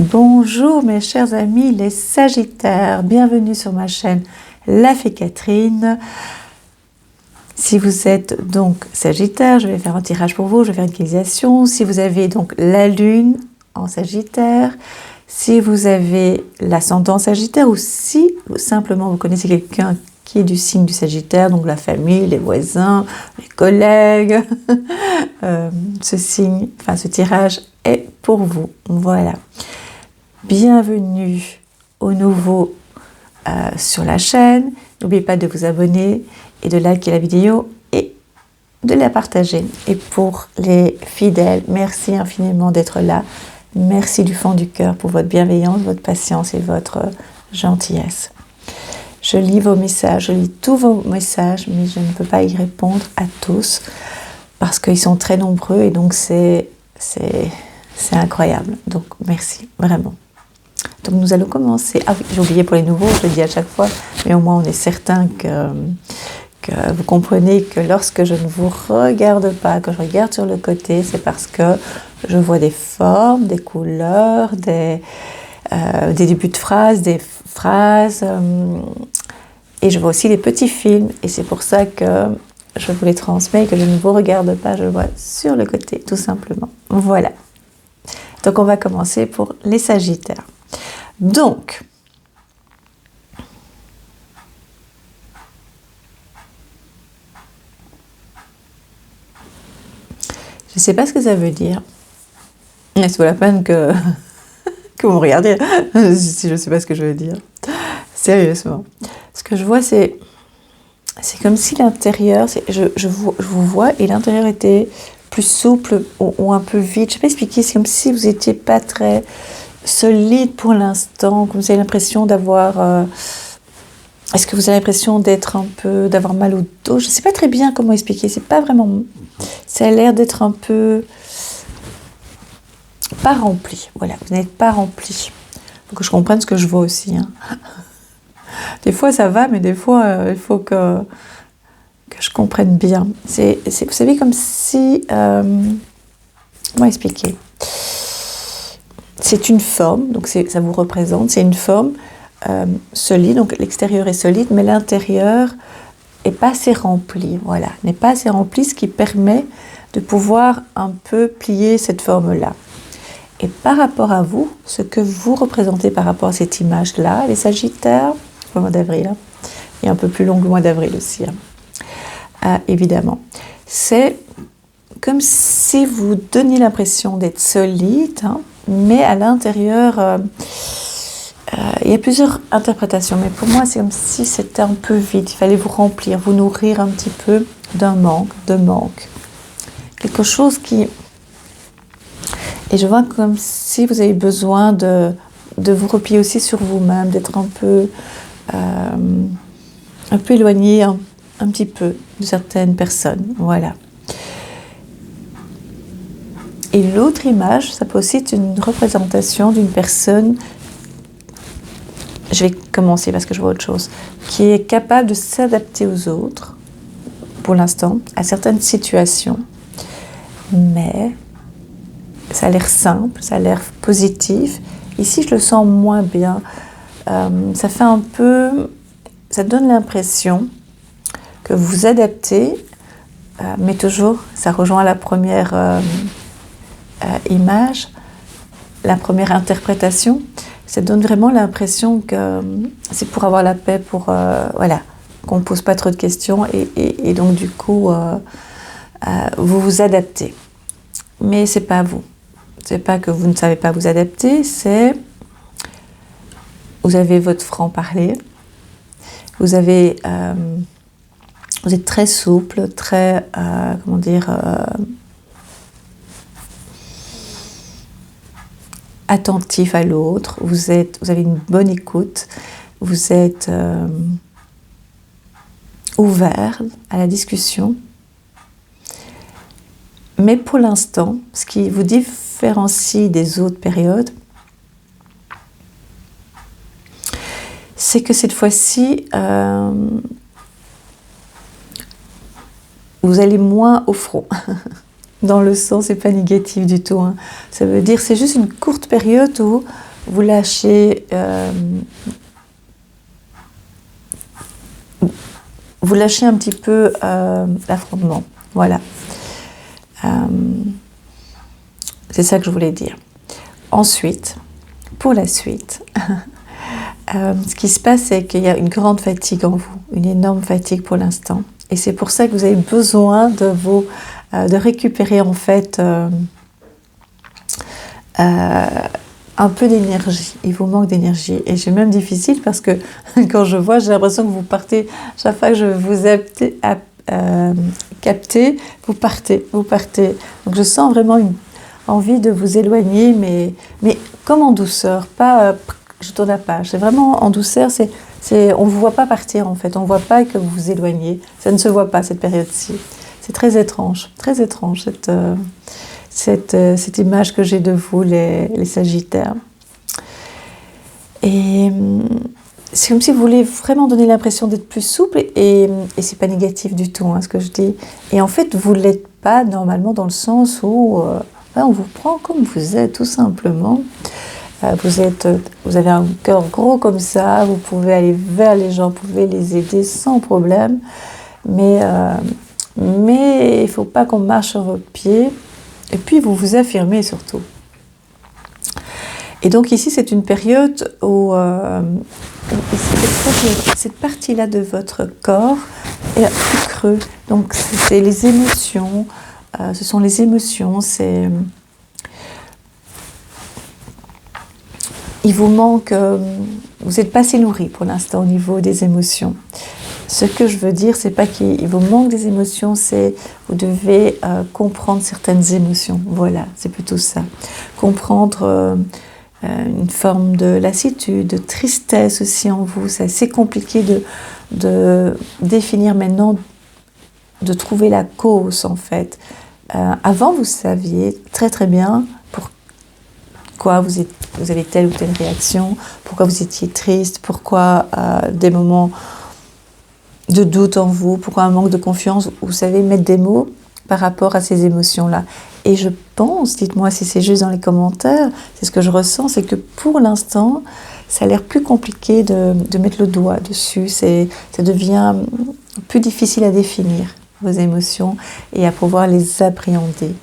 Bonjour mes chers amis les Sagittaires, bienvenue sur ma chaîne La Fée Catherine. Si vous êtes donc Sagittaire, je vais faire un tirage pour vous, je vais faire une canalisation. Si vous avez donc la Lune en Sagittaire, si vous avez l'ascendant Sagittaire ou si simplement vous connaissez quelqu'un qui est du signe du Sagittaire, donc la famille, les voisins, les collègues, ce tirage est pour vous. Voilà. Bienvenue au nouveau sur la chaîne. N'oubliez pas de vous abonner et de liker la vidéo et de la partager. Et pour les fidèles, merci infiniment d'être là. Merci du fond du cœur pour votre bienveillance, votre patience et votre gentillesse. Je lis vos messages, je lis tous vos messages, mais je ne peux pas y répondre à tous parce qu'ils sont très nombreux et donc c'est incroyable. Donc merci, vraiment. Donc nous allons commencer. Ah oui, j'ai oublié pour les nouveaux, je le dis à chaque fois, mais au moins on est certain que vous comprenez que lorsque je ne vous regarde pas, que je regarde sur le côté, c'est parce que je vois des formes, des couleurs, des débuts de phrases, des phrases, et je vois aussi des petits films, et c'est pour ça que je vous les transmets et que je ne vous regarde pas, je vois sur le côté, tout simplement. Voilà. Donc on va commencer pour les Sagittaires. Donc, je ne sais pas ce que ça veut dire. C'est pas la peine que vous me regardez si je ne sais pas ce que je veux dire. Sérieusement. Ce que je vois, c'est comme si l'intérieur, je vous vois et l'intérieur était plus souple ou un peu vide. Je ne sais pas expliquer, c'est comme si vous n'étiez pas très solide pour l'instant, comme vous avez l'impression d'avoir... Est-ce que vous avez l'impression d'avoir mal au dos? Je ne sais pas très bien comment expliquer, c'est pas vraiment... Ça a l'air d'être un peu... pas rempli, voilà, vous n'êtes pas rempli. Il faut que je comprenne ce que je vois aussi. Hein. Des fois ça va, mais des fois il faut que je comprenne bien. Vous savez, comme si... comment expliquer? C'est une forme, donc ça vous représente, c'est une forme solide, donc l'extérieur est solide, mais l'intérieur n'est pas assez rempli, voilà, n'est pas assez rempli, ce qui permet de pouvoir un peu plier cette forme-là. Et par rapport à vous, ce que vous représentez par rapport à cette image-là, les Sagittaires, le mois d'avril, hein, et un peu plus long le mois d'avril aussi, hein, évidemment, c'est comme si vous donniez l'impression d'être solide, hein, mais à l'intérieur, il y a plusieurs interprétations, mais pour moi, c'est comme si c'était un peu vide. Il fallait vous remplir, vous nourrir un petit peu d'un manque, de manque. Quelque chose qui... Et je vois comme si vous avez besoin de vous replier aussi sur vous-même, d'être un peu éloigné, un petit peu de certaines personnes. Voilà. Et l'autre image, ça peut aussi être une représentation d'une personne, je vais commencer parce que je vois autre chose, qui est capable de s'adapter aux autres, pour l'instant, à certaines situations, mais ça a l'air simple, ça a l'air positif. Ici, je le sens moins bien. Ça fait un peu... Ça donne l'impression que vous vous adaptez, mais toujours, ça rejoint la première... image, la première interprétation, ça donne vraiment l'impression que c'est pour avoir la paix, pour voilà, qu'on ne pose pas trop de questions et donc du coup vous vous adaptez. Mais c'est pas vous. C'est pas que vous ne savez pas vous adapter, c'est vous avez votre franc-parler, vous êtes très souple, très comment dire, attentif à l'autre, vous avez une bonne écoute, vous êtes ouvert à la discussion. Mais pour l'instant, ce qui vous différencie des autres périodes, c'est que cette fois-ci, vous allez moins au front. dans le sens, c'est pas négatif du tout. Hein. Ça veut dire c'est juste une courte période où vous lâchez un petit peu l'affrontement. Voilà. C'est ça que je voulais dire. Ensuite, pour la suite, ce qui se passe, c'est qu'il y a une grande fatigue en vous, une énorme fatigue pour l'instant. Et c'est pour ça que vous avez besoin de récupérer en fait un peu d'énergie. Il vous manque d'énergie. Et c'est même difficile parce que quand je vois, j'ai l'impression que vous partez, chaque fois que je vous capter, vous partez. Donc je sens vraiment une envie de vous éloigner, mais comme en douceur, pas je tourne la page. C'est vraiment en douceur, on ne vous voit pas partir en fait, on ne voit pas que vous vous éloignez. Ça ne se voit pas cette période-ci. C'est très étrange cette image que j'ai de vous, les Sagittaires. Et c'est comme si vous voulez vraiment donner l'impression d'être plus souple, et c'est pas négatif du tout, hein, ce que je dis. Et en fait, vous l'êtes pas normalement dans le sens où on vous prend comme vous êtes, tout simplement. Vous avez un cœur gros comme ça, vous pouvez aller vers les gens, vous pouvez les aider sans problème, mais il ne faut pas qu'on marche sur vos pieds, et puis vous vous affirmez surtout. Et donc ici, c'est une période où cette partie-là de votre corps est plus creux. Donc c'est les émotions, ce sont les émotions, il vous manque, vous n'êtes pas assez nourri pour l'instant au niveau des émotions. Ce que je veux dire, c'est pas qu'il vous manque des émotions, c'est vous devez comprendre certaines émotions. Voilà, c'est plutôt ça. Comprendre une forme de lassitude, de tristesse aussi en vous. C'est assez compliqué de définir maintenant, de trouver la cause en fait. Avant, vous saviez très très bien pourquoi vous avez telle ou telle réaction, pourquoi vous étiez triste, pourquoi des moments de doute en vous, pourquoi un manque de confiance. Vous savez mettre des mots par rapport à ces émotions-là. Et je pense, dites-moi si c'est juste dans les commentaires, c'est ce que je ressens, c'est que pour l'instant, ça a l'air plus compliqué de mettre le doigt dessus. Ça devient plus difficile à définir, vos émotions, et à pouvoir les appréhender.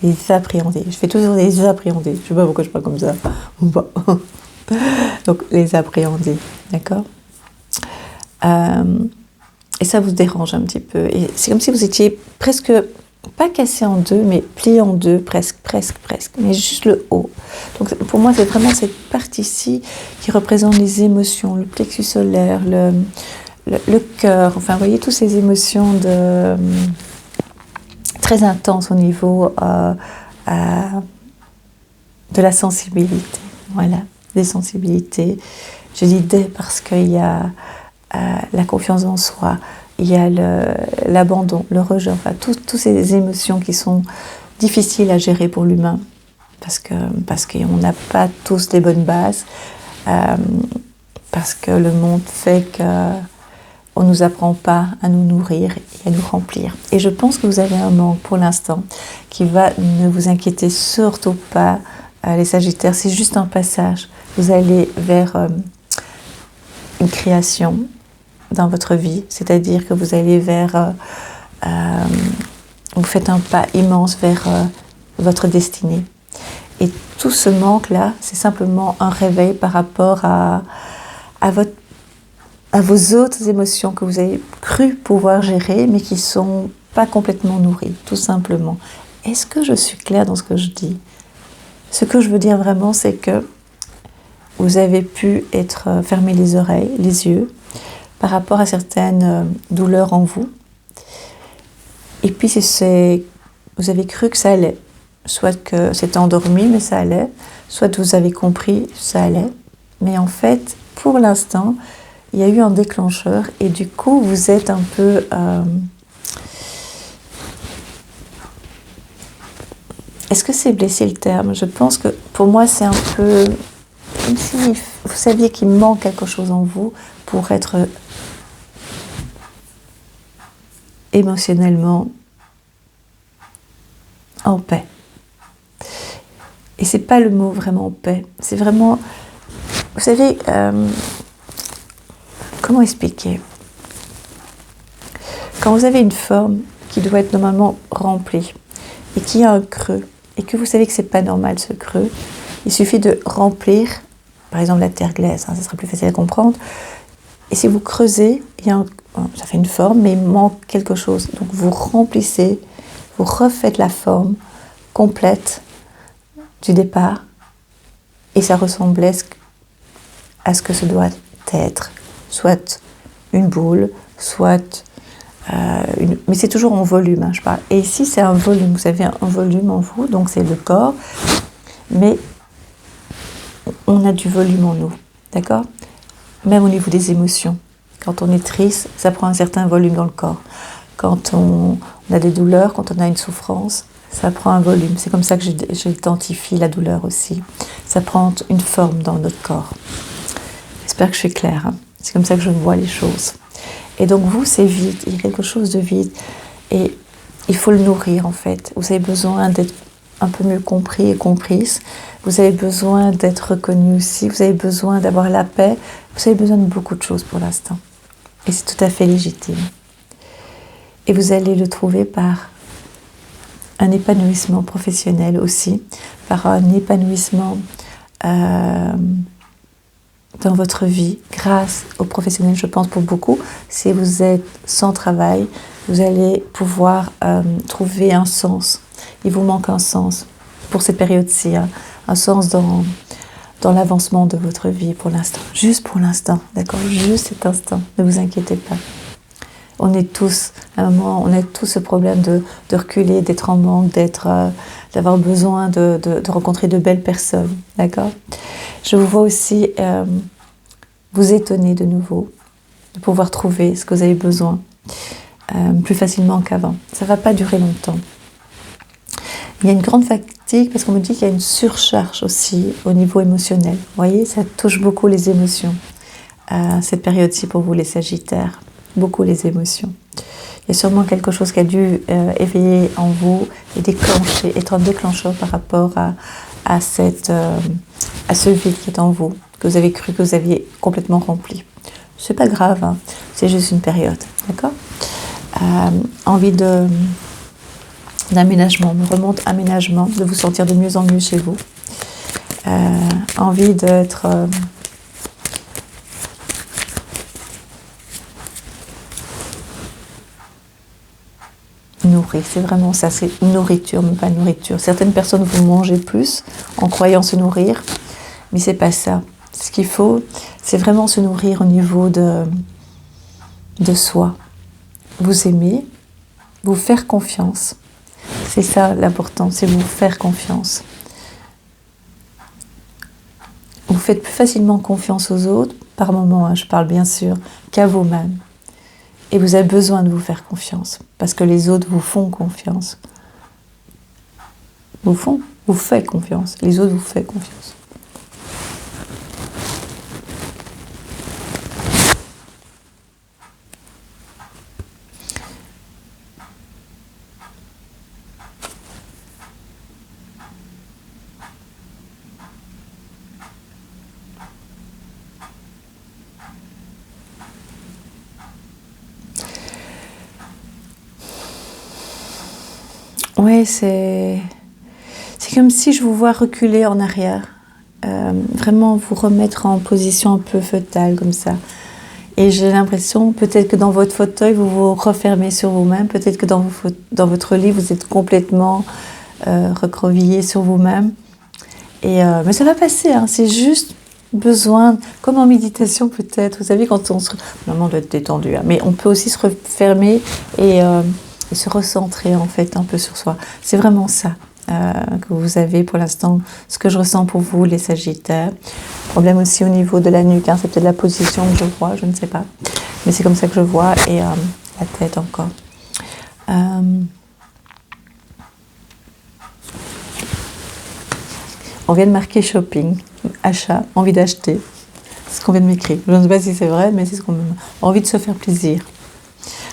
Les appréhender. Je fais toujours les appréhender. Je ne sais pas pourquoi je parle comme ça. Ou pas. Donc, les appréhender. D'accord ? Et ça vous dérange un petit peu. Et c'est comme si vous étiez presque, pas cassé en deux, mais plié en deux, presque. Mais juste le haut. Donc, pour moi, c'est vraiment cette partie-ci qui représente les émotions, le plexus solaire, le cœur. Enfin, vous voyez, toutes ces émotions très intenses au niveau de la sensibilité. Voilà, des sensibilités. Je dis des parce qu'il y a la confiance en soi, il y a l'abandon, le rejet, enfin toutes ces émotions qui sont difficiles à gérer pour l'humain, parce qu'on n'a pas tous les bonnes bases, parce que le monde fait qu'on ne nous apprend pas à nous nourrir et à nous remplir. Et je pense que vous avez un manque pour l'instant qui va, ne vous inquiétez surtout pas, les Sagittaires, c'est juste un passage. Vous allez vers une création dans votre vie, c'est-à-dire que vous allez vers, vous faites un pas immense vers votre destinée. Et tout ce manque-là, c'est simplement un réveil par rapport à vos autres émotions que vous avez cru pouvoir gérer, mais qui ne sont pas complètement nourries, tout simplement. Est-ce que je suis claire dans ce que je dis ? Ce que je veux dire vraiment, c'est que vous avez pu fermer les oreilles, les yeux, par rapport à certaines douleurs en vous. Et puis, vous avez cru que ça allait. Soit que c'était endormi, mais ça allait. Soit vous avez compris, ça allait. Mais en fait, pour l'instant, il y a eu un déclencheur. Et du coup, vous êtes un peu... Est-ce que c'est blessé le terme ? Je pense que pour moi, c'est un peu... comme si vous saviez qu'il manque quelque chose en vous pour être émotionnellement en paix. Et c'est pas le mot vraiment paix, c'est vraiment, vous savez, comment expliquer? Quand vous avez une forme qui doit être normalement remplie et qui a un creux, et que vous savez que c'est pas normal ce creux, il suffit de remplir, par exemple la terre glaise, ça sera plus facile à comprendre. Et si vous creusez, ça fait une forme, mais il manque quelque chose. Donc vous remplissez, vous refaites la forme complète du départ, et ça ressemblait à ce que ce doit être, soit une boule, soit mais c'est toujours en volume, hein, je parle. Et ici c'est un volume, vous avez un volume en vous, donc c'est le corps, mais on a du volume en nous, d'accord? Même au niveau des émotions. Quand on est triste, ça prend un certain volume dans le corps. Quand on a des douleurs, quand on a une souffrance, ça prend un volume. C'est comme ça que j'identifie la douleur aussi. Ça prend une forme dans notre corps. J'espère que je suis claire, hein. C'est comme ça que je vois les choses. Et donc vous, c'est vide, il y a quelque chose de vide. Et il faut le nourrir en fait. Vous avez besoin d'être un peu mieux compris et comprise. Vous avez besoin d'être reconnu aussi. Vous avez besoin d'avoir la paix. Vous avez besoin de beaucoup de choses pour l'instant. Et c'est tout à fait légitime. Et vous allez le trouver par un épanouissement professionnel aussi, par un épanouissement dans votre vie, grâce aux professionnels, je pense pour beaucoup. Si vous êtes sans travail, vous allez pouvoir trouver un sens. Il vous manque un sens pour cette période-ci, hein, un sens dans l'avancement de votre vie pour l'instant. Juste pour l'instant, d'accord? Juste cet instant, ne vous inquiétez pas. On est tous, à un moment, on a tous ce problème de reculer, d'être en manque, d'avoir besoin de rencontrer de belles personnes, d'accord? Je vous vois aussi vous étonner de nouveau, de pouvoir trouver ce que vous avez besoin plus facilement qu'avant. Ça ne va pas durer longtemps. Il y a une grande fatigue parce qu'on me dit qu'il y a une surcharge aussi au niveau émotionnel. Vous voyez, ça touche beaucoup les émotions. Cette période-ci pour vous, les Sagittaires, beaucoup les émotions. Il y a sûrement quelque chose qui a dû éveiller en vous et déclencher, être un déclencheur par rapport à ce vide qui est en vous, que vous avez cru que vous aviez complètement rempli. C'est pas grave, hein, c'est juste une période, d'accord? Envie d'aménagement, me remonte aménagement, de vous sentir de mieux en mieux chez vous. Envie d'être nourri, c'est vraiment ça, c'est nourriture, mais pas nourriture. Certaines personnes vont manger plus en croyant se nourrir, mais c'est pas ça. Ce qu'il faut, c'est vraiment se nourrir au niveau de soi. Vous aimer, vous faire confiance. C'est ça l'important, c'est vous faire confiance. Vous faites plus facilement confiance aux autres, par moments, hein, je parle bien sûr, qu'à vous-même. Et vous avez besoin de vous faire confiance, parce que les autres vous font confiance. Vous faites confiance, les autres vous font confiance. Ouais, c'est comme si je vous vois reculer en arrière, vraiment vous remettre en position un peu fœtale comme ça. Et j'ai l'impression, peut-être que dans votre fauteuil, vous vous refermez sur vous-même, peut-être que dans votre lit, vous êtes complètement recroquevillé sur vous-même. Mais ça va passer, hein, c'est juste besoin, comme en méditation peut-être, vous savez, quand on se... Normalement, on doit être détendu, hein, mais on peut aussi se refermer et se recentrer en fait un peu sur soi. C'est vraiment ça que vous avez pour l'instant, ce que je ressens pour vous, les Sagittaires. Problème aussi au niveau de la nuque, hein, c'est peut-être la position que je vois, je ne sais pas. Mais c'est comme ça que je vois, et la tête encore. On vient de marquer shopping, achat, envie d'acheter. C'est ce qu'on vient de m'écrire. Je ne sais pas si c'est vrai, mais c'est ce qu'on a envie de se faire plaisir.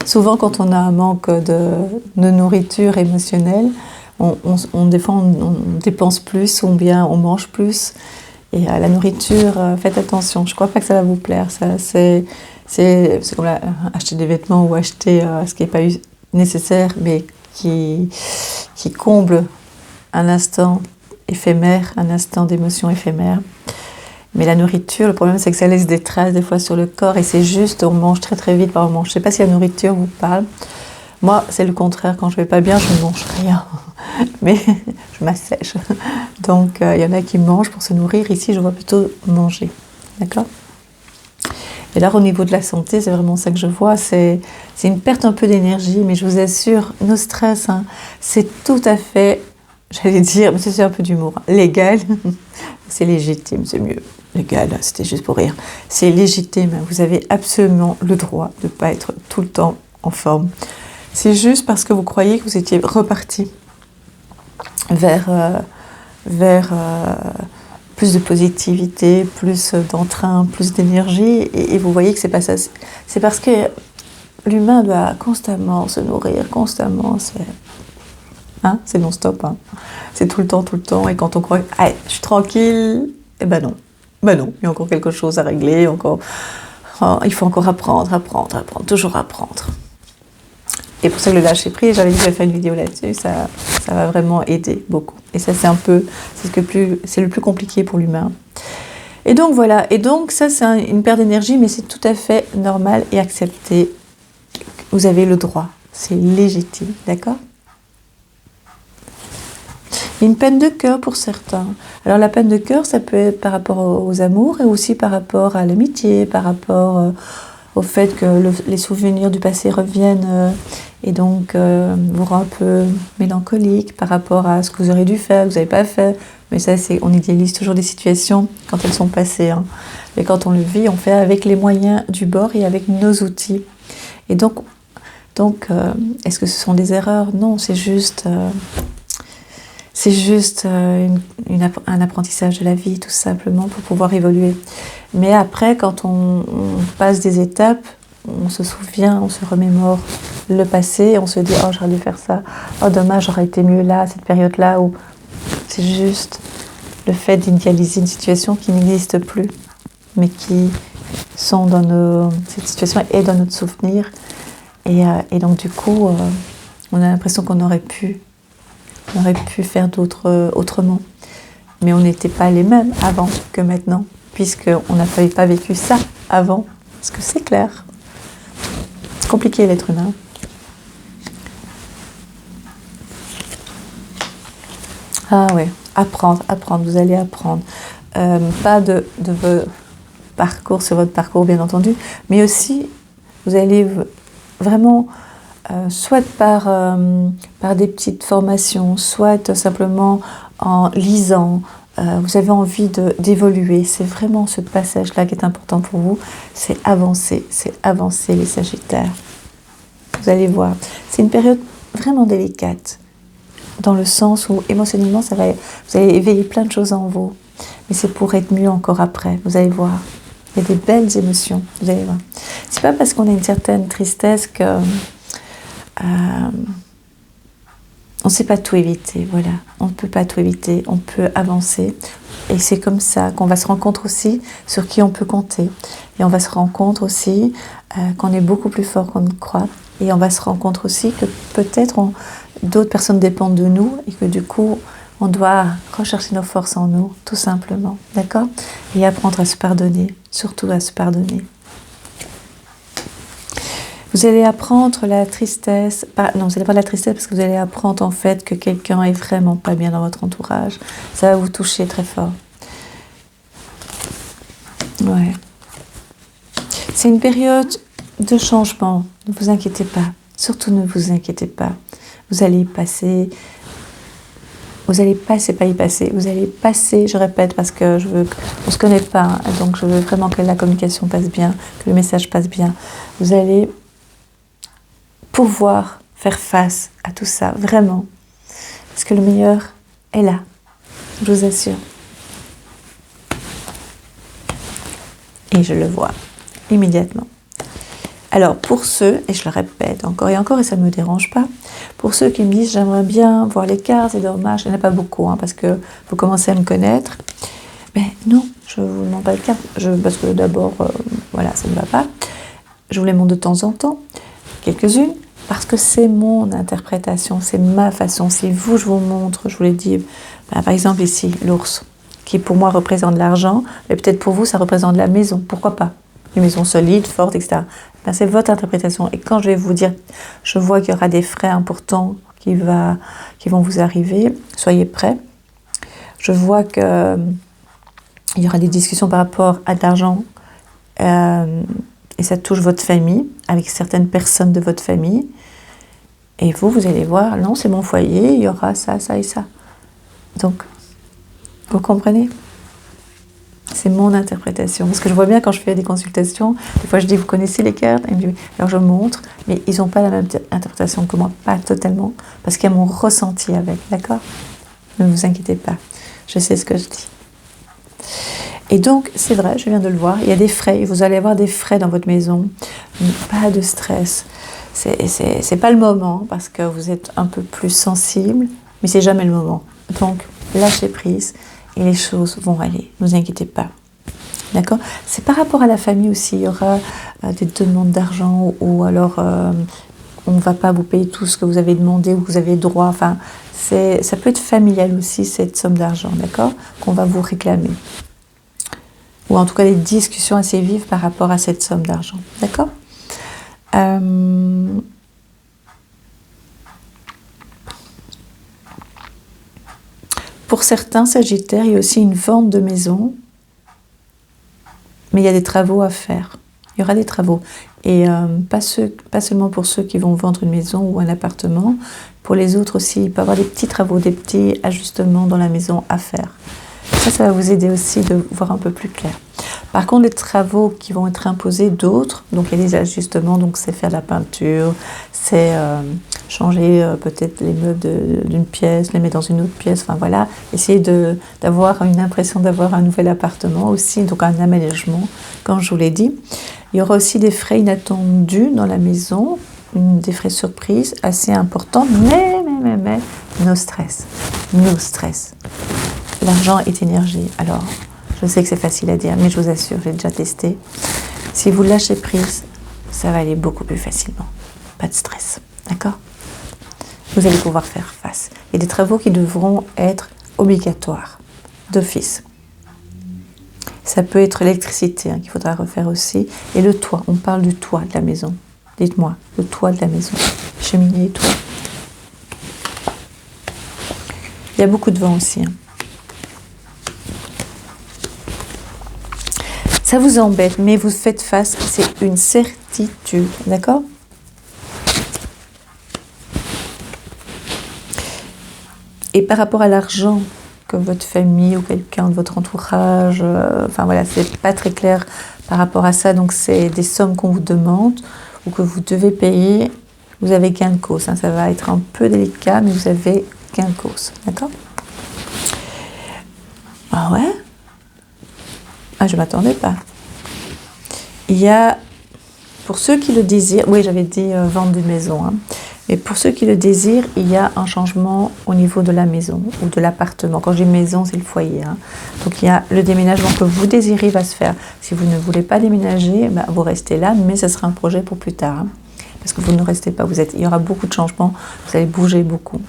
Souvent, quand on a un manque de nourriture émotionnelle, des fois, on dépense plus, ou bien on mange plus. Et la nourriture, faites attention. Je ne crois pas que ça va vous plaire. C'est comme acheter des vêtements ou acheter ce qui n'est pas nécessaire, mais qui comble un instant éphémère, un instant d'émotion éphémère. Mais la nourriture, le problème, c'est que ça laisse des traces des fois sur le corps, et c'est juste, on mange très très vite par moment. Je ne sais pas si la nourriture vous parle. Moi, c'est le contraire. Quand je ne vais pas bien, je ne mange rien. Mais je m'assèche. Donc, il y en a qui mangent pour se nourrir. Ici, je vois plutôt manger. D'accord ? Et là, au niveau de la santé, c'est vraiment ça que je vois. C'est une perte un peu d'énergie. Mais je vous assure, nos stress, hein, c'est tout à fait, j'allais dire, mais c'est un peu d'humour, hein, légal. C'est légitime, c'est mieux. Légal, c'était juste pour rire. C'est légitime. Vous avez absolument le droit de ne pas être tout le temps en forme. C'est juste parce que vous croyez que vous étiez reparti vers plus de positivité, plus d'entrain, plus d'énergie, et vous voyez que c'est pas ça. C'est parce que l'humain doit constamment se nourrir, constamment, c'est non-stop, hein. C'est tout le temps, et quand on croit, ah, je suis tranquille, eh ben non, il y a encore quelque chose à régler, il faut encore apprendre, toujours apprendre. Et pour ça que le lâcher prise, j'avais dit que j'allais faire une vidéo là-dessus, ça va vraiment aider beaucoup. Et ça, c'est le plus compliqué pour l'humain. Et donc voilà, ça c'est une perte d'énergie, mais c'est tout à fait normal et accepté. Vous avez le droit, c'est légitime, d'accord ? Une peine de cœur pour certains. Alors la peine de cœur, ça peut être par rapport aux amours, et aussi par rapport à l'amitié, par rapport au fait que les souvenirs du passé reviennent et donc vous rend un peu mélancolique par rapport à ce que vous auriez dû faire, que vous n'avez pas fait. Mais ça, on idéalise toujours des situations quand elles sont passées, hein. Et quand on le vit, on fait avec les moyens du bord et avec nos outils. Et donc est-ce que ce sont des erreurs ? Non, c'est juste un apprentissage de la vie, tout simplement, pour pouvoir évoluer. Mais après, quand on passe des étapes, on se souvient, on se remémore le passé, on se dit « Oh, j'aurais dû faire ça. Oh, dommage, j'aurais été mieux là, à cette période-là. » Ou c'est juste le fait d'idéaliser une situation qui n'existe plus, mais qui sont cette situation est dans notre souvenir. Et donc, du coup, on a l'impression qu'on aurait pu faire autrement. Mais on n'était pas les mêmes avant que maintenant, puisqu'on n'avait pas vécu ça avant. Est-ce que c'est clair ? C'est compliqué l'être humain. Ah ouais, apprendre, vous allez apprendre. Pas de votre parcours, sur votre parcours bien entendu, mais aussi vous allez vraiment, soit par des petites formations, soit simplement en lisant, vous avez envie d'évoluer. C'est vraiment ce passage-là qui est important pour vous, c'est avancer les Sagittaires. Vous allez voir, c'est une période vraiment délicate, dans le sens où émotionnellement, vous allez éveiller plein de choses en vous, mais c'est pour être mieux encore après, vous allez voir. Il y a des belles émotions, vous allez voir. C'est pas parce qu'on a une certaine tristesse que on ne sait pas tout éviter, voilà. On ne peut pas tout éviter, on peut avancer. Et c'est comme ça qu'on va se rendre compte aussi sur qui on peut compter. Et on va se rendre compte aussi qu'on est beaucoup plus fort qu'on ne croit. Et on va se rendre compte aussi que peut-être d'autres personnes dépendent de nous et que du coup, on doit rechercher nos forces en nous, tout simplement. D'accord ? Et apprendre à se pardonner, surtout à se pardonner. Vous allez apprendre la tristesse, non, vous n'allez pas la tristesse parce que vous allez apprendre en fait que quelqu'un est vraiment pas bien dans votre entourage. Ça va vous toucher très fort. Ouais. C'est une période de changement, ne vous inquiétez pas. Surtout ne vous inquiétez pas. Vous allez passer, je répète, parce que je veux qu'on ne se connaît pas, hein, donc je veux vraiment que la communication passe bien, que le message passe bien. Vous allez pouvoir faire face à tout ça, vraiment. Parce que le meilleur est là, je vous assure. Et je le vois immédiatement. Alors, pour ceux, et je le répète encore et encore, et ça ne me dérange pas, pour ceux qui me disent j'aimerais bien voir les cartes, c'est dommage, il n'y en a pas beaucoup, parce que vous commencez à me connaître. Mais non, je ne vous demande pas de cartes, parce que d'abord, voilà, ça ne va pas. Je vous les montre de temps en temps, quelques-unes, parce que c'est mon interprétation, c'est ma façon. Si vous, je vous montre, je vous l'ai dit, par exemple ici, l'ours, qui pour moi représente l'argent, mais peut-être pour vous, ça représente la maison, pourquoi pas? Une maison solide, forte, etc. Ben, c'est votre interprétation. Et quand je vais vous dire, je vois qu'il y aura des frais importants qui vont vous arriver, soyez prêts. Je vois qu'il y aura des discussions par rapport à de l'argent, et ça touche votre famille, avec certaines personnes de votre famille. Et vous allez voir, non, c'est mon foyer, il y aura ça, ça et ça. Donc, vous comprenez ? C'est mon interprétation. Parce que je vois bien quand je fais des consultations, des fois je dis, vous connaissez les cartes? Et me dit, alors je montre, mais ils n'ont pas la même interprétation que moi, pas totalement, parce qu'il y a mon ressenti avec, d'accord? Ne vous inquiétez pas, je sais ce que je dis. Et donc, c'est vrai, je viens de le voir, il y a des frais, vous allez avoir des frais dans votre maison, pas de stress. C'est pas le moment, parce que vous êtes un peu plus sensible, mais c'est jamais le moment. Donc, lâchez prise. Et les choses vont aller, ne vous inquiétez pas. D'accord? C'est par rapport à la famille aussi, il y aura des demandes d'argent ou alors on ne va pas vous payer tout ce que vous avez demandé ou que vous avez droit. Enfin, ça peut être familial aussi, cette somme d'argent, d'accord? Qu'on va vous réclamer. Ou en tout cas des discussions assez vives par rapport à cette somme d'argent, d'accord? Pour certains Sagittaires, il y a aussi une vente de maison, mais il y a des travaux à faire. Il y aura des travaux. Et pas seulement pour ceux qui vont vendre une maison ou un appartement, pour les autres aussi, il peut y avoir des petits travaux, des petits ajustements dans la maison à faire. Ça va vous aider aussi de voir un peu plus clair. Par contre, les travaux qui vont être imposés d'autres, donc il y a des ajustements, donc c'est faire de la peinture, c'est changer peut-être les meubles d'une pièce, les mettre dans une autre pièce, enfin voilà, essayer d'avoir une impression d'avoir un nouvel appartement aussi, donc un aménagement, comme je vous l'ai dit. Il y aura aussi des frais inattendus dans la maison, des frais surprises assez importants, mais, no stress, no stress. L'argent est énergie, alors je sais que c'est facile à dire, mais je vous assure, j'ai déjà testé. Si vous lâchez prise, ça va aller beaucoup plus facilement. Pas de stress, d'accord? Vous allez pouvoir faire face. Il y a des travaux qui devront être obligatoires, d'office. Ça peut être l'électricité qu'il faudra refaire aussi. Et le toit, on parle du toit de la maison. Dites-moi, le toit de la maison. Cheminée, toit. Il y a beaucoup de vent aussi. Ça vous embête, mais vous faites face, c'est une certitude, d'accord? Et par rapport à l'argent que votre famille ou quelqu'un de votre entourage, enfin voilà, c'est pas très clair par rapport à ça, donc c'est des sommes qu'on vous demande ou que vous devez payer, vous avez gain de cause, ça va être un peu délicat, mais vous avez gain de cause, d'accord? Ah ouais? Ah, je ne m'attendais pas. Il y a, pour ceux qui le désirent, oui, j'avais dit vente d'une maison, mais pour ceux qui le désirent, il y a un changement au niveau de la maison ou de l'appartement. Quand je dis maison, c'est le foyer. Donc il y a le déménagement que vous désirez va se faire. Si vous ne voulez pas déménager, vous restez là, mais ce sera un projet pour plus tard. Parce que vous ne restez pas, il y aura beaucoup de changements, vous allez bouger beaucoup.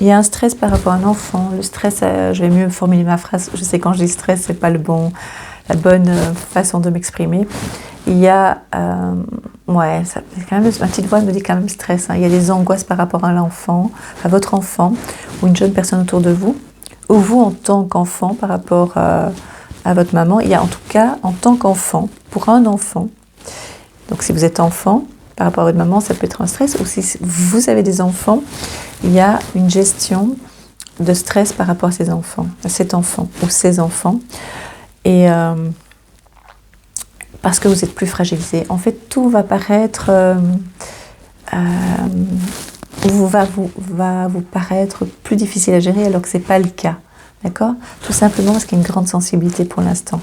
Il y a un stress par rapport à un enfant. Le stress, je vais mieux formuler ma phrase. Je sais quand je dis stress, c'est pas la bonne façon de m'exprimer. Il y a, ça, quand même, ma petite voix me dit quand même stress. Il y a des angoisses par rapport à l'enfant, à votre enfant ou une jeune personne autour de vous, ou vous en tant qu'enfant par rapport à votre maman. Il y a en tout cas en tant qu'enfant, pour un enfant. Donc si vous êtes enfant, par rapport à votre maman, ça peut être un stress. Ou si vous avez des enfants, il y a une gestion de stress par rapport à cet enfant ou ces enfants. Et parce que vous êtes plus fragilisé. En fait, tout va paraître... va vous paraître plus difficile à gérer alors que ce n'est pas le cas. D'accord? Tout simplement parce qu'il y a une grande sensibilité pour l'instant.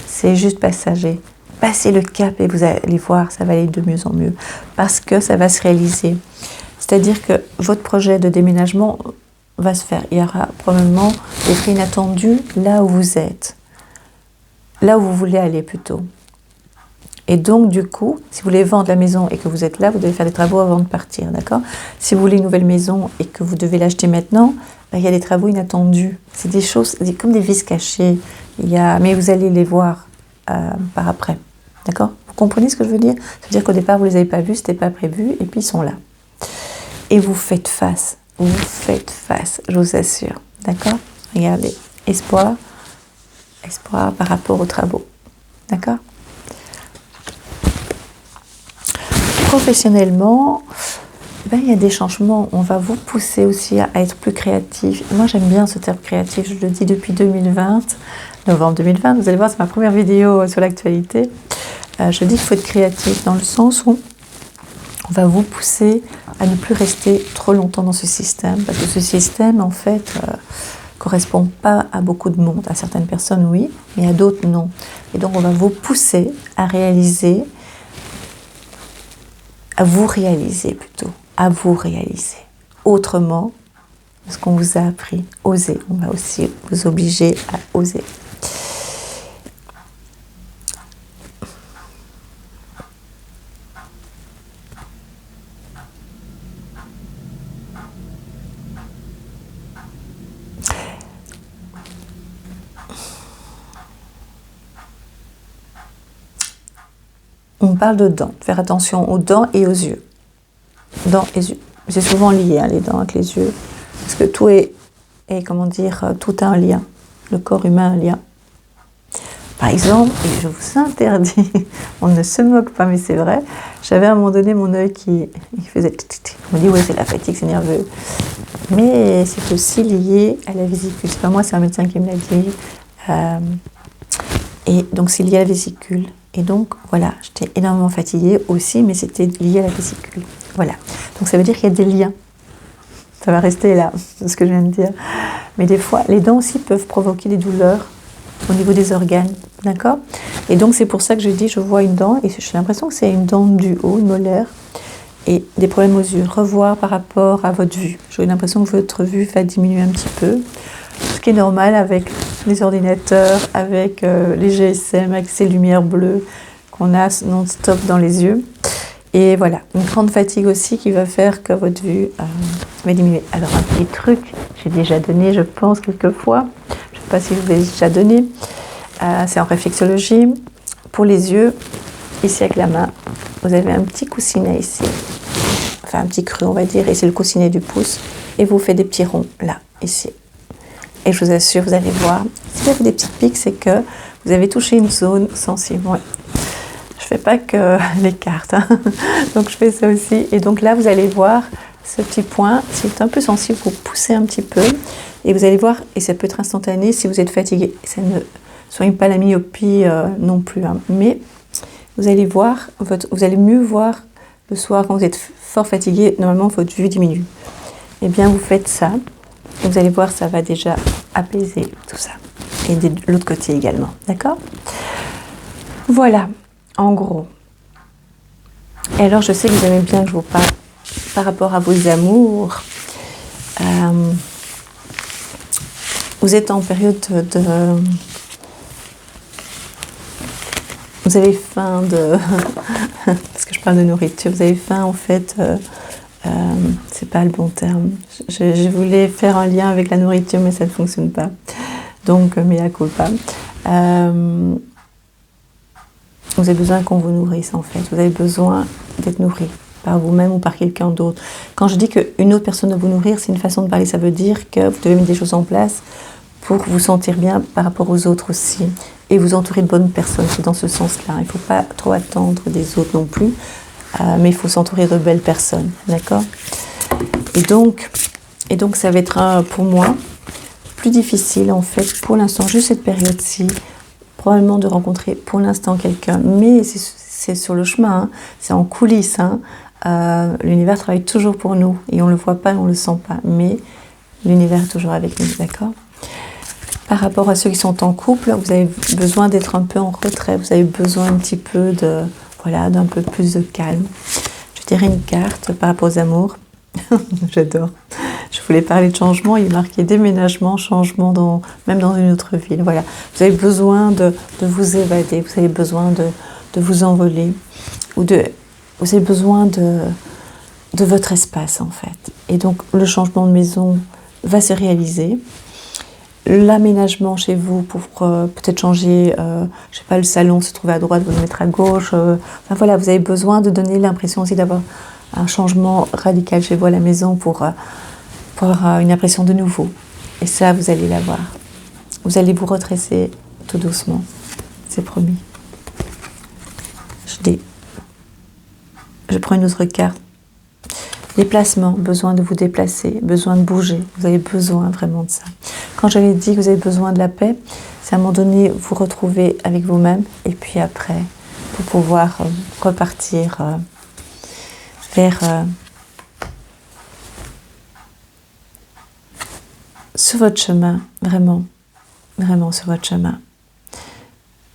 C'est juste passager. passer le cap et vous allez voir, ça va aller de mieux en mieux parce que ça va se réaliser. C'est-à-dire que votre projet de déménagement va se faire. Il y aura probablement des prix inattendus là où vous êtes, là où vous voulez aller plutôt. Et donc, du coup, si vous voulez vendre la maison et que vous êtes là, vous devez faire des travaux avant de partir, d'accord? Si vous voulez une nouvelle maison et que vous devez l'acheter maintenant, ben, il y a des travaux inattendus. C'est des choses, comme des vis cachées. Mais vous allez les voir par après, d'accord? Vous comprenez ce que je veux dire? C'est-à-dire qu'au départ, vous ne les avez pas vus, ce n'était pas prévu, et puis ils sont là. Et vous faites face, je vous assure, d'accord? Regardez, espoir par rapport aux travaux, d'accord? Professionnellement, ben, il y a des changements. On va vous pousser aussi à être plus créatif. Moi, j'aime bien ce terme créatif. Je le dis depuis 2020, novembre 2020. Vous allez voir, c'est ma première vidéo sur l'actualité. Je dis qu'il faut être créatif dans le sens où on va vous pousser à ne plus rester trop longtemps dans ce système. Parce que ce système, en fait, correspond pas à beaucoup de monde. À certaines personnes, oui, mais à d'autres, non. Et donc, on va vous pousser à réaliser, à vous réaliser autrement ce qu'on vous a appris. Oser, on va aussi vous obliger à oser. On parle de dents, faire attention aux dents et aux yeux. Dents et yeux. C'est souvent lié, hein, les dents avec les yeux. Parce que tout tout a un lien. Le corps humain a un lien. Par exemple, et je vous interdis, on ne se moque pas, mais c'est vrai, j'avais à un moment donné mon œil qui faisait... On me dit, ouais, c'est la fatigue, c'est nerveux. Mais c'est aussi lié à la vésicule. C'est pas moi, c'est un médecin qui me l'a dit. Et donc, c'est lié à la vésicule. Et donc, voilà, j'étais énormément fatiguée aussi, mais c'était lié à la vésicule. Voilà. Donc, ça veut dire qu'il y a des liens. Ça va rester là, c'est ce que je viens de dire. Mais des fois, les dents aussi peuvent provoquer des douleurs au niveau des organes. D'accord? Et donc, c'est pour ça que je dis, je vois une dent, et j'ai l'impression que c'est une dent du haut, une molaire, et des problèmes aux yeux. Revoir par rapport à votre vue. J'ai l'impression que votre vue va diminuer un petit peu. Ce qui est normal avec les ordinateurs, avec les GSM, avec ces lumières bleues qu'on a non-stop dans les yeux. Et voilà, une grande fatigue aussi qui va faire que votre vue va diminuer. Alors un petit truc, j'ai déjà donné, je pense, quelquefois, je ne sais pas si je vous l'ai déjà donné, c'est en réflexologie. Pour les yeux, ici avec la main, vous avez un petit coussinet ici, enfin un petit creux on va dire, et c'est le coussinet du pouce, et vous faites des petits ronds là, ici. Et je vous assure, vous allez voir, si vous avez des petites piques, c'est que vous avez touché une zone sensible. Ouais. Je ne fais pas que les cartes, hein. Donc je fais ça aussi. Et donc là, vous allez voir ce petit point, c'est un peu sensible, vous poussez un petit peu. Et vous allez voir, et ça peut être instantané si vous êtes fatigué. Ça ne soigne pas la myopie non plus. Hein. Mais vous allez voir, vous allez mieux voir le soir quand vous êtes fort fatigué. Normalement, votre vue diminue. Eh bien, vous faites ça. Et vous allez voir, ça va déjà apaiser tout ça. Et de l'autre côté également, d'accord? Voilà, en gros. Et alors, je sais que vous aimez bien que je vous parle par rapport à vos amours. Vous êtes en période de... Vous avez faim de... Parce que je parle de nourriture. Vous avez faim, en fait... c'est pas le bon terme. Je voulais faire un lien avec la nourriture, mais ça ne fonctionne pas. Donc, mea culpa. Vous avez besoin qu'on vous nourrisse, en fait. Vous avez besoin d'être nourri par vous-même ou par quelqu'un d'autre. Quand je dis qu'une autre personne doit vous nourrir, c'est une façon de parler. Ça veut dire que vous devez mettre des choses en place pour vous sentir bien par rapport aux autres aussi. Et vous entourer de bonnes personnes. C'est dans ce sens-là. Il ne faut pas trop attendre des autres non plus. Mais il faut s'entourer de belles personnes, d'accord? Et donc, ça va être pour moi plus difficile en fait pour l'instant, juste cette période-ci, probablement de rencontrer pour l'instant quelqu'un, mais c'est sur le chemin, hein, c'est en coulisses. Hein, l'univers travaille toujours pour nous et on ne le voit pas, on ne le sent pas, mais l'univers est toujours avec nous, d'accord? Par rapport à ceux qui sont en couple, vous avez besoin d'être un peu en retrait, vous avez besoin un petit peu de, voilà, d'un peu plus de calme. Je dirais une carte par rapport aux amours. J'adore. Je voulais parler de changement, il est marqué déménagement, changement, même dans une autre ville. Voilà. Vous avez besoin de vous évader, vous avez besoin de vous envoler, vous avez besoin de votre espace en fait. Et donc le changement de maison va se réaliser. L'aménagement chez vous pour peut-être changer, je sais pas, le salon se trouve à droite, vous le mettre à gauche. Enfin voilà, vous avez besoin de donner l'impression aussi d'avoir un changement radical chez vous à la maison pour avoir une impression de nouveau. Et ça, vous allez l'avoir. Vous allez vous redresser tout doucement. C'est promis. Je prends une autre carte. Déplacement, besoin de vous déplacer, besoin de bouger. Vous avez besoin vraiment de ça. Quand j'avais dit que vous avez besoin de la paix, c'est à un moment donné vous retrouver avec vous-même et puis après, pour pouvoir repartir vers sur votre chemin, vraiment, vraiment sur votre chemin.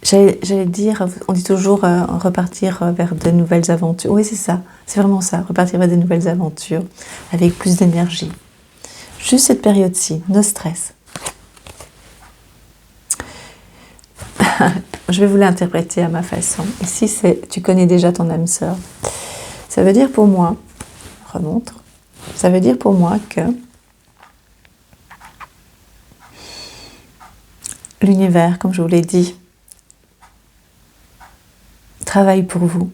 J'allais dire, on dit toujours repartir vers de nouvelles aventures. Oui, c'est ça, c'est vraiment ça, repartir vers de nouvelles aventures avec plus d'énergie. Juste cette période-ci, no stress. Je vais vous l'interpréter à ma façon. Ici, tu connais déjà ton âme sœur. Ça veut dire pour moi, remonte, ça veut dire pour moi que l'univers, comme je vous l'ai dit, travaille pour vous.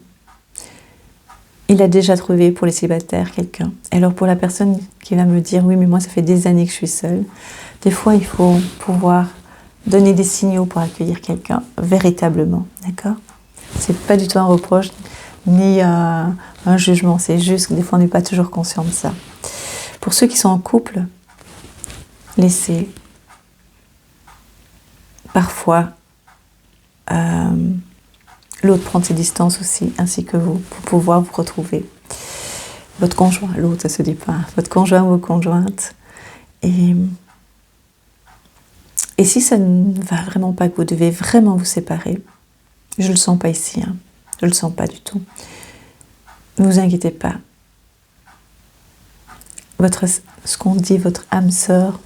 Il a déjà trouvé pour les célibataires quelqu'un. Alors pour la personne qui va me dire « Oui, mais moi ça fait des années que je suis seule », des fois il faut pouvoir donner des signaux pour accueillir quelqu'un, véritablement, d'accord? C'est pas du tout un reproche, ni un jugement, c'est juste que des fois on n'est pas toujours conscient de ça. Pour ceux qui sont en couple, laissez parfois l'autre prendre ses distances aussi, ainsi que vous, pour pouvoir vous retrouver. Votre conjoint, l'autre, ça se dit pas, votre conjoint ou votre conjointe. Et si ça ne va vraiment pas, que vous devez vraiment vous séparer, je ne le sens pas ici, hein, je ne le sens pas du tout. Ne vous inquiétez pas. Ce qu'on dit, votre âme sœur,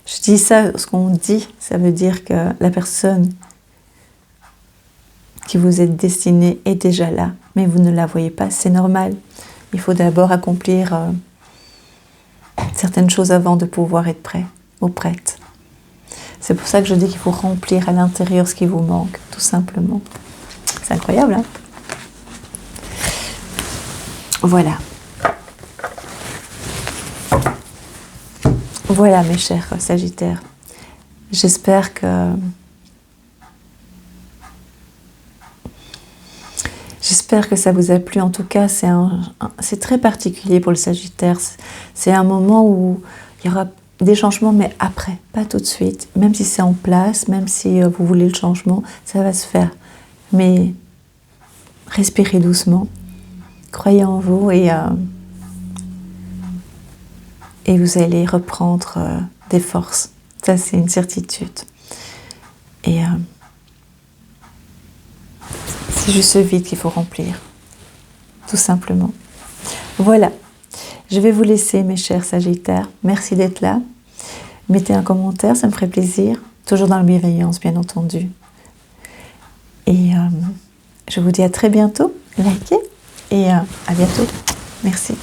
je dis ça, ce qu'on dit, ça veut dire que la personne qui vous est destinée est déjà là, mais vous ne la voyez pas, c'est normal. Il faut d'abord accomplir certaines choses avant de pouvoir être prêt ou prête. C'est pour ça que je dis qu'il faut remplir à l'intérieur ce qui vous manque, tout simplement. C'est incroyable, hein? Voilà. Voilà, mes chers Sagittaires. J'espère que ça vous a plu. En tout cas, c'est très particulier pour le Sagittaire. C'est un moment où il y aura des changements, mais après, pas tout de suite. Même si c'est en place, même si vous voulez le changement, ça va se faire. Mais respirez doucement, croyez en vous et vous allez reprendre des forces. Ça, c'est une certitude. Et c'est juste ce vide qu'il faut remplir, tout simplement. Voilà, je vais vous laisser, mes chers Sagittaires. Merci d'être là. Mettez un commentaire, ça me ferait plaisir. Toujours dans la bienveillance, bien entendu. Et je vous dis à très bientôt. Likez et à bientôt. Merci.